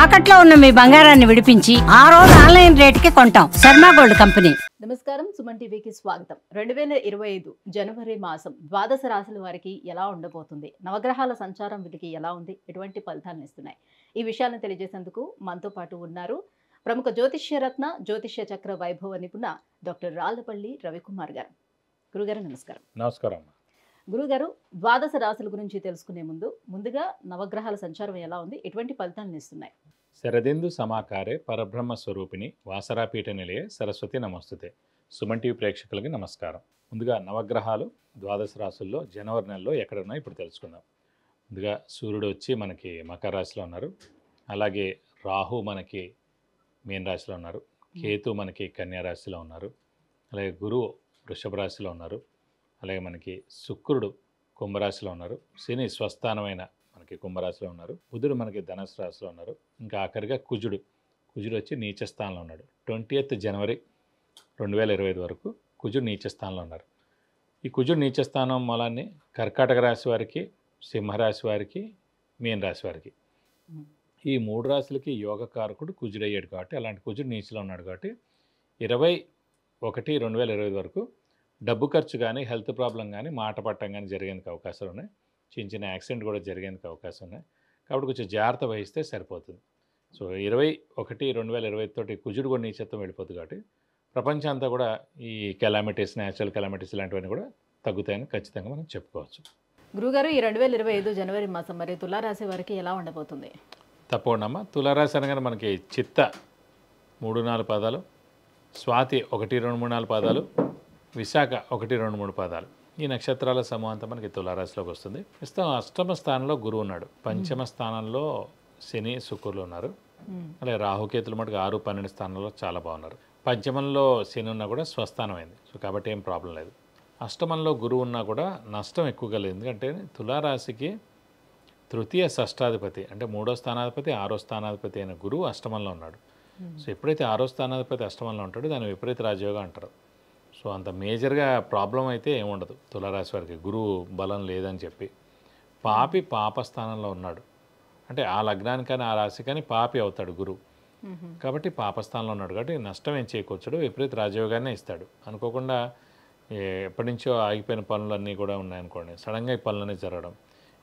తాకట్లో ఉన్న మీ బంగారాన్ని విడిపించి ఆ రోజు ఆన్లైన్ రేటుకి కొంటాం. Sharma gold company. నమస్కారం, సుమన్ టీవీకి స్వాగతం. 2025 జనవరి మాసం ద్వాదశ రాశుల వారికి ఎలా ఉండబోతుంది, నవగ్రహాల సంచారం వీరికి ఎలా ఉంది, ఎటువంటి ఫలితాలను ఇస్తున్నాయి, ఈ విషయాలను తెలియజేసేందుకు మనతో పాటు ఉన్నారు ప్రముఖ జ్యోతిష్య రత్న జ్యోతిష్య చక్ర వైభవ నిపుణ డాక్టర్ రాళ్లపల్లి రవికుమార్ గారు. గురుగారు నమస్కారం. నమస్కారం. గురుగారు, ద్వాదశ రాశుల గురించి తెలుసుకునే ముందుగా నవగ్రహాల సంచారం ఎలా ఉంది, ఎటువంటి ఫలితాలను ఇస్తున్నాయి? శరదిందు సమాకారే పరబ్రహ్మ స్వరూపిణి వాసరాపీఠ నిలయే సరస్వతి నమస్తుతే. సుమన్ టీవీ ప్రేక్షకులకి నమస్కారం. ముందుగా నవగ్రహాలు ద్వాదశ రాశుల్లో జనవరి నెలలో ఎక్కడ ఉన్నాయో ఇప్పుడు తెలుసుకుందాం. ముందుగా సూర్యుడు వచ్చి మనకి మకర రాశిలో ఉన్నారు. అలాగే రాహు మనకి మీన రాశిలో ఉన్నారు. కేతు మనకి కన్యా రాశిలో ఉన్నారు. అలాగే గురువు వృషభ రాశిలో ఉన్నారు. అలాగే మనకి శుక్రుడు కుంభరాశిలో ఉన్నారు. శని స్వస్థానమైన మనకి కుంభరాశిలో ఉన్నారు. బుధుడు మనకి ధనుసు రాశిలో ఉన్నారు. ఇంకా ఆఖరిగా కుజుడు వచ్చి నీచ స్థానంలో ఉన్నాడు. 20th జనవరి 2025 వరకు కుజుడు నీచ స్థానంలో ఉన్నారు. ఈ కుజుడు నీచ స్థానం మూలాన్ని కర్కాటక రాశి వారికి, సింహరాశి వారికి, మీన రాశి వారికి, ఈ మూడు రాశులకి యోగకారకుడు కుజుడు అయ్యాడు కాబట్టి, అలాంటి కుజుడు నీచలో ఉన్నాడు కాబట్టి 21/1/2025 వరకు డబ్బు ఖర్చు కానీ, హెల్త్ ప్రాబ్లం కానీ, మాట పట్టం కానీ జరిగేందుకు అవకాశాలు ఉన్నాయి. చిన్న యాక్సిడెంట్ కూడా జరిగేందుకు అవకాశం ఉన్నాయి. కాబట్టి కొంచెం జాగ్రత్త వహిస్తే సరిపోతుంది. సో 21/1/2025 తోటి కుజుడు కూడా నీచత్వం వెళ్ళిపోతుంది కాబట్టి ప్రపంచం అంతా కూడా ఈ కెలామిటీస్, న్యాచురల్ కెలామిటీస్ ఇలాంటివన్నీ కూడా తగ్గుతాయని ఖచ్చితంగా మనం చెప్పుకోవచ్చు. గురుగారు, ఈ 2025 జనవరి మాసం మరి తులారాశి వారికి ఎలా ఉండబోతుంది? తప్పకుండా. తులారాశి అనగానే మనకి చిత్త 3-4 పాదాలు, స్వాతి 1-2-3-4 పాదాలు, విశాఖ 1-2-3 పాదాలు, ఈ నక్షత్రాల సమూహంతో మనకి తులారాశిలోకి వస్తుంది. ప్రస్తుతం అష్టమ స్థానంలో గురువు ఉన్నాడు. పంచమ స్థానంలో శని, శుక్రులు ఉన్నారు. అలాగే రాహుకేతులు మటుకు 6-12 స్థానంలో చాలా బాగున్నారు. పంచమంలో శని ఉన్నా కూడా స్వస్థానం అయింది. సో కాబట్టి ఏం ప్రాబ్లం లేదు. అష్టమంలో గురువు ఉన్నా కూడా నష్టం ఎక్కువగా లేదు. ఎందుకంటే తులారాశికి తృతీయ షష్టాధిపతి అంటే 3వ స్థానాధిపతి, 6వ స్థానాధిపతి అయిన గురువు అష్టమంలో ఉన్నాడు. సో ఎప్పుడైతే 6వ స్థానాధిపతి అష్టమంలో ఉంటాడో దాన్ని విపరీత రాజయోగం అంటారు. సో అంత మేజర్గా ప్రాబ్లం అయితే ఏముండదు తులారాశి వారికి, గురువు బలం లేదని చెప్పి. పాపి పాపస్థానంలో ఉన్నాడు అంటే ఆ లగ్నానికని ఆ రాశి కానీ పాపి అవుతాడు గురువు. కాబట్టి పాపస్థానంలో ఉన్నాడు కాబట్టి నష్టం ఏం చేకూర్చాడు, విపరీత రాజయోగాన్ని ఇస్తాడు. అనుకోకుండా ఎప్పటి నుంచో ఆగిపోయిన పనులన్నీ కూడా ఉన్నాయనుకోండి, సడన్గా ఈ పనులన్నీ జరగడం,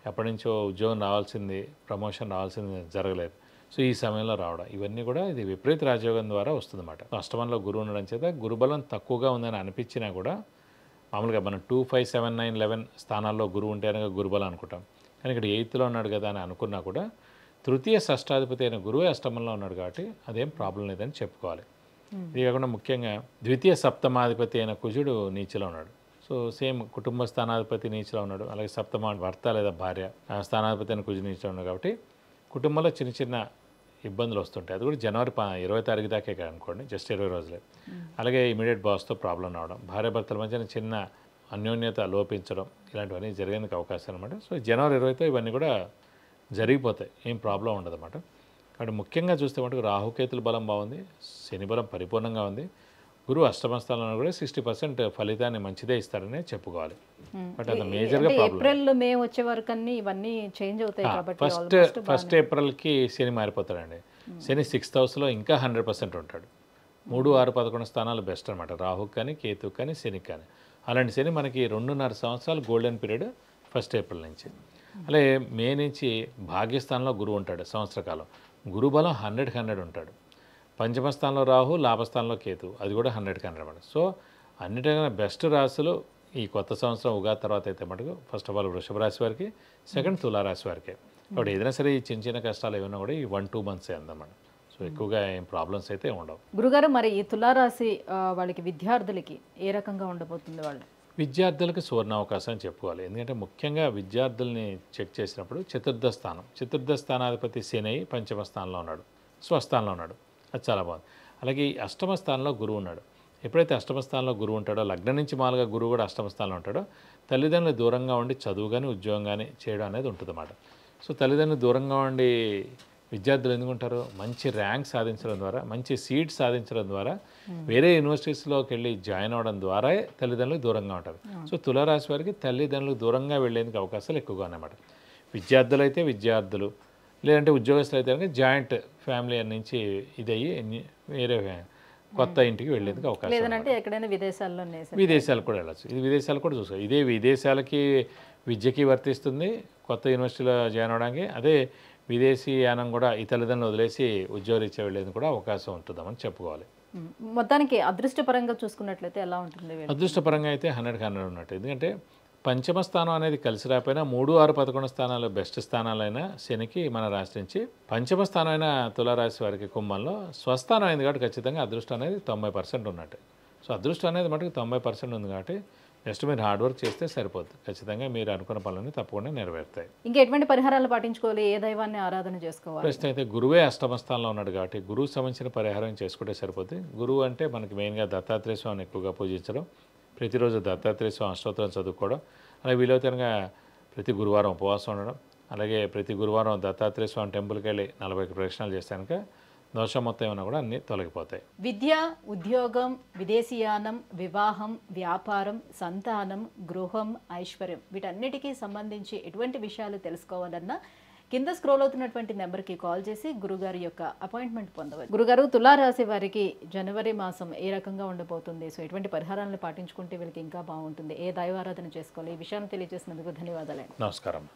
ఎప్పటి నుంచో ఉద్యోగం రావాల్సింది, ప్రమోషన్ రావాల్సింది జరగలేదు, సో ఈ సమయంలో రావడం, ఇవన్నీ కూడా ఇది విపరీత రాజయోగం ద్వారా వస్తుందన్నమాట. అష్టమంలో గురువు ఉండడం చేత గురుబలం తక్కువగా ఉందని అనిపించినా కూడా, మామూలుగా మనం 2, 5, 7, 9, 11 స్థానాల్లో గురువు ఉంటే కనుక గురుబలం అనుకుంటాం. కానీ ఇక్కడ 8th ఉన్నాడు కదా అని అనుకున్నా కూడా తృతీయ షష్టాధిపతి అయిన గురువే అష్టమంలో ఉన్నాడు కాబట్టి అదేం ప్రాబ్లం లేదని చెప్పుకోవాలి. ఇది కాకుండా ముఖ్యంగా ద్వితీయ సప్తమాధిపతి అయిన కుజుడు నీచలో ఉన్నాడు. సో సేమ్ కుటుంబ స్థానాధిపతి నీచలో ఉన్నాడు. అలాగే సప్తమ భర్త లేదా భార్య స్థానాధిపతి అయిన కుజుడు నీచలో ఉన్నాడు కాబట్టి కుటుంబంలో చిన్న ఇబ్బందులు వస్తుంటాయి. అది కూడా జనవరి 20 తారీఖు దాకే అనుకోండి, జస్ట్ 20 రోజులే. అలాగే ఇమీడియట్ బాస్తో ప్రాబ్లం రావడం, భార్యాభర్తల మధ్య చిన్న అన్యోన్యత లోపించడం, ఇలాంటివన్నీ జరిగేందుకు అవకాశం అనమాట. సో జనవరి 20తో ఇవన్నీ కూడా జరిగిపోతాయి, ఏం ప్రాబ్లం ఉండదన్నమాట. కాబట్టి ముఖ్యంగా చూస్తే మటుకు రాహుకేతుల బలం బాగుంది, శని బలం పరిపూర్ణంగా ఉంది, గురువు అష్టమ స్థానంలో కూడా 60% ఫలితాన్ని మంచిదే ఇస్తారని చెప్పుకోవాలి. బట్ అది మేజర్గా ఏప్రిల్ మే వచ్చే వరకు అన్ని ఇవన్నీ చేంజ్ అవుతాయి కాబట్టి ఫస్ట్ ఏప్రిల్కి శని మారిపోతాడండి. శని 6th హౌస్లో ఇంకా 100% ఉంటాడు. 3, 6, 11 స్థానాలు బెస్ట్ అనమాట, రాహుకి కానీ, కేతుకి కానీ, శనికి కానీ. అలాంటి శని మనకి 2.5 సంవత్సరాలు గోల్డెన్ పీరియడ్ 1st ఏప్రిల్ నుంచి. అలాగే మే నుంచి భాగ్యస్థానంలో గురువు ఉంటాడు సంవత్సర కాలం. గురు బలం 100 ఉంటాడు. పంచమ స్థానంలో రాహు, లాభస్థానంలో కేతు, అది కూడా 100 అనమాట. సో అన్నిటికన్నా బెస్ట్ రాశులు ఈ కొత్త సంవత్సరం ఉగాది తర్వాత అయితే మటుకు ఫస్ట్ ఆఫ్ ఆల్ వృషభ రాశి వారికి, సెకండ్ తులారాశి వారికి. కాబట్టి ఏదైనా సరే ఈ చిన్న కష్టాలు ఏమైనా కూడా ఈ 1-2 months అందన్నమాట. సో ఎక్కువగా ఏం ప్రాబ్లమ్స్ అయితే ఉండవు. గురుగారు, మరి ఈ తులారాశి వాళ్ళకి విద్యార్థులకి ఏ రకంగా ఉండబోతుంది? వాళ్ళు విద్యార్థులకు సువర్ణావకాశం అని చెప్పుకోవాలి. ఎందుకంటే ముఖ్యంగా విద్యార్థుల్ని చెక్ చేసినప్పుడు చతుర్థ స్థానాధిపతి శని పంచమ స్థానంలో ఉన్నాడు, స్వస్థానంలో ఉన్నాడు, అది చాలా బాగుంది. అలాగే ఈ అష్టమ స్థానంలో గురువు ఉన్నాడు. ఎప్పుడైతే అష్టమ స్థానంలో గురువు ఉంటాడో, లగ్నం నుంచి మామూలుగా గురువు కూడా అష్టమ స్థానంలో ఉంటాడో, తల్లిదండ్రులు దూరంగా ఉండి చదువు కానీ ఉద్యోగం కానీ చేయడం అనేది ఉంటుందన్నమాట. సో తల్లిదండ్రులు దూరంగా ఉండి విద్యార్థులు ఎందుకుంటారు, మంచి ర్యాంక్ సాధించడం ద్వారా, మంచి సీట్ సాధించడం ద్వారా, వేరే యూనివర్సిటీస్లోకి వెళ్ళి జాయిన్ అవ్వడం ద్వారా తల్లిదండ్రులకు దూరంగా ఉంటారు. సో తులారాశి వారికి తల్లిదండ్రులకు దూరంగా వెళ్ళేందుకు అవకాశాలు ఎక్కువగా అన్నమాట. విద్యార్థులైతే విద్యార్థులు, లేదంటే ఉద్యోగస్తులు అయితే కనుక జాయింట్ ఫ్యామిలీ నుంచి ఇదయ్యి వేరే కొత్త ఇంటికి వెళ్ళేందుకు అవకాశం ఉంది. లేదంటే ఎక్కడైనా విదేశాల్లోనే విదేశాలకు కూడా వెళ్ళచ్చు. ఇది విదేశాలకు కూడా చూసుకో. ఇదే విదేశాలకి విద్యకి వర్తిస్తుంది, కొత్త యూనివర్సిటీలో జాయిన్ అవడానికి. అదే విదేశీ యానం కూడా ఈ తల్లిదండ్రులు వదిలేసి ఉద్యోగరీత్యా వెళ్ళేందుకు కూడా అవకాశం ఉంటుందని చెప్పుకోవాలి. మొత్తానికి అదృష్టపరంగా చూసుకున్నట్లయితే ఎలా ఉంటుంది వీళ్ళకి? అదృష్టపరంగా అయితే 100కి 100 ఉన్నట్టు. ఎందుకంటే పంచమ స్థానం అనేది కలిసి రాకపోయినా 3, 6, 11 స్థానాలు బెస్ట్ స్థానాలైన శనికి మన రాశి నుంచి పంచమ స్థానం అయిన తులారాశి వారికి కుంభంలో స్వస్థానం అయింది కాబట్టి ఖచ్చితంగా అదృష్టం అనేది 90% ఉన్నట్టు. సో అదృష్టం అనేది మటుకు 90% ఉంది కాబట్టి జస్ట్ మీరు హార్డ్ వర్క్ చేస్తే సరిపోతుంది. ఖచ్చితంగా మీరు అనుకున్న పనులన్నీ తప్పకుండా నెరవేరుతాయి. ఇంకా ఎటువంటి పరిహారాలు పాటించుకోవాలి? ఏ దైవాన్ని ఆరాధన చేసుకోవాలి? ప్రస్తుతం అయితే గురువే అష్టమ స్థానంలో ఉన్నాడు కాబట్టి గురువు సంబంధించిన పరిహారం చేసుకుంటే సరిపోతుంది. గురువు అంటే మనకి మెయిన్గా దత్తాత్రేయ స్వామిని ఎక్కువగా పూజించడం, ప్రతిరోజు దత్తాత్రేయ స్వామి అష్టోత్తరం చదువుకోవడం, అలాగే వీలవుతనగా ప్రతి గురువారం ఉపవాసం ఉండడం, అలాగే ప్రతి గురువారం దత్తాత్రేయ స్వామి టెంపుల్కి వెళ్ళి 40 ప్రదక్షిణాలు చేస్తే కనుక దోషం మొత్తం ఏమైనా కూడా అన్నీ తొలగిపోతాయి. విద్య, ఉద్యోగం, విదేశీయానం, వివాహం, వ్యాపారం, సంతానం, గృహం, ఐశ్వర్యం వీటన్నిటికీ సంబంధించి ఎటువంటి విషయాలు తెలుసుకోవాలన్నా కింద స్క్రోల్ అవుతున్నటువంటి నెంబర్కి కాల్ చేసి గురుగారి యొక్క అపాయింట్మెంట్ పొందవచ్చు. గురుగారు, తులారాశి వారికి జనవరి మాసం ఏ రకంగా ఉండబోతుంది? సో ఎటువంటి పరిహారాలను పాటించుకుంటే వీళ్ళకి ఇంకా బాగుంటుంది? ఏ దైవారాధన చేసుకోవాలి? ఈ విషయాన్ని తెలియజేసినందుకు ధన్యవాదాలు. నమస్కారం.